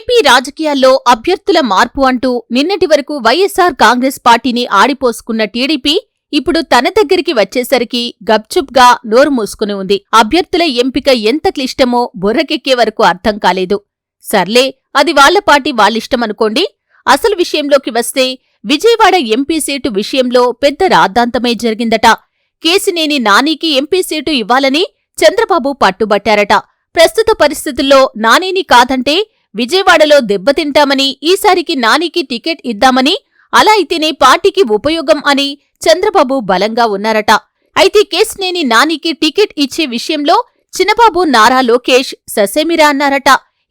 AP రాజకీయాల్లో అభ్యర్థుల మార్పు అంటూ నిన్నటి వరకు వైఎస్సార్ కాంగ్రెస్ పార్టీని ఆడిపోసుకున్న టీడీపీ ఇప్పుడు తన దగ్గరికి వచ్చేసరికి గప్చుప్గా నోరు మూసుకుని ఉంది. అభ్యర్థుల ఎంపిక ఎంత క్లిష్టమో బుర్రకెక్కే వరకు అర్థం కాలేదు. సర్లే, అది వాళ్ల పార్టీ వాళ్ళిష్టమనుకోండి. అసలు విషయంలోకి వస్తే విజయవాడ ఎంపీ సీటు విషయంలో పెద్ద రాద్ధాంతమే జరిగిందట. కేశినేని నానికి ఎంపీ సీటు ఇవ్వాలని చంద్రబాబు పట్టుబట్టారట. ప్రస్తుత పరిస్థితుల్లో నానిని కాదంటే విజయవాడలో దెబ్బతింటామని, ఈసారికి నానికి టికెట్ ఇద్దామని, అలా అయితేనే పార్టీకి ఉపయోగం అని చంద్రబాబు బలంగా ఉన్నారట. అయితే కేశినేని నానికి టికెట్ ఇచ్చే విషయంలో చినబాబు నారా లోకేష్ ససేమిరా అన్నారట.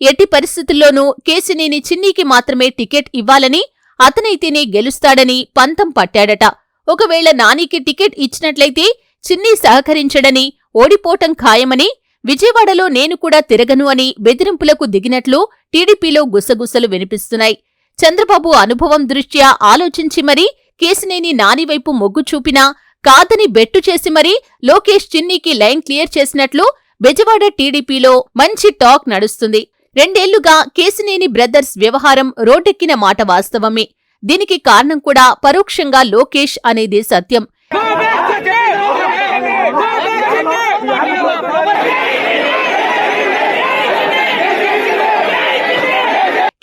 ఎట్టి పరిస్థితుల్లోనూ కేశినేని చిన్నీకి మాత్రమే టికెట్ ఇవ్వాలని, అతనైతేనే గెలుస్తాడని పంతం పట్టాడట. ఒకవేళ నానికి టికెట్ ఇచ్చినట్లయితే చిన్నీ సహకరించడని, ఓడిపోవటం ఖాయమని, విజయవాడలో నేను కూడా తిరగను అని బెదిరింపులకు దిగినట్లు టీడీపీలో గుసగుసలు వినిపిస్తున్నాయి. చంద్రబాబు అనుభవం దృష్ట్యా ఆలోచించి మరీ కేశినేని నానివైపు మొగ్గు చూపినా కాదని బెట్టు చేసి మరీ లోకేష్ చిన్నీకి లైన్ క్లియర్ చేసినట్లు బెజవాడ టీడీపీలో మంచి టాక్ నడుస్తుంది. 2 ఏళ్లుగా కేశినేని బ్రదర్స్ వ్యవహారం రోడ్డెక్కిన మాట వాస్తవమే. దీనికి కారణం కూడా పరోక్షంగా లోకేష్ అనేది సత్యం.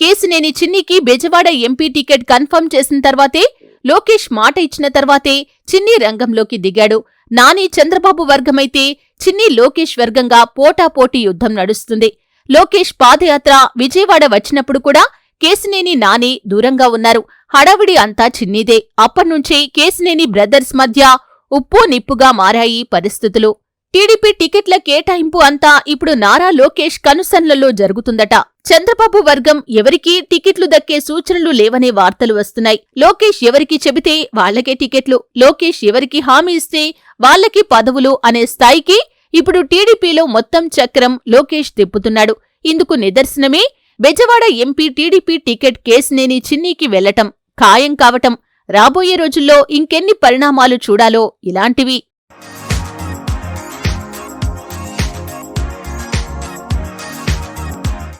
కేశినేని చిన్నీకి బెజవాడ ఎంపీ టికెట్ కన్ఫర్మ్ చేసిన తర్వాతే, లోకేష్ మాట ఇచ్చిన తర్వాతే చిన్నీ రంగంలోకి దిగాడు. నాని చంద్రబాబు వర్గమైతే చిన్నీ లోకేష్ వర్గంగా పోటాపోటీ యుద్ధం నడుస్తుంది. లోకేష్ పాదయాత్ర విజయవాడ వచ్చినప్పుడు కూడా కేశినేని నాని దూరంగా ఉన్నారు. హడావిడి అంతా చిన్నీదే. అప్పట్నుంచే కేశినేని బ్రదర్స్ మధ్య ఉప్పు నిప్పుగా మారాయి పరిస్థితులు. టీడీపీ టికెట్ల కేటాయింపు అంతా ఇప్పుడు నారా లోకేష్ కనుసన్నల్లో జరుగుతుందట. చంద్రబాబు వర్గం ఎవరికీ టికెట్లు దక్కే సూచనలు లేవనే వార్తలు వస్తున్నాయి. లోకేష్ ఎవరికి చెబితే వాళ్లకే టికెట్లు, లోకేష్ ఎవరికి హామీ ఇస్తే వాళ్లకి పదవులు అనే స్థాయికి ఇప్పుడు టీడీపీలో మొత్తం చక్రం లోకేష్ తిప్పుతున్నాడు. ఇందుకు నిదర్శనమే Bezawada MP TDP ticket Kesineni చిన్నీకి వెళ్లటం ఖాయం కావటం. రాబోయే రోజుల్లో ఇంకెన్ని పరిణామాలు చూడాలో ఇలాంటివి.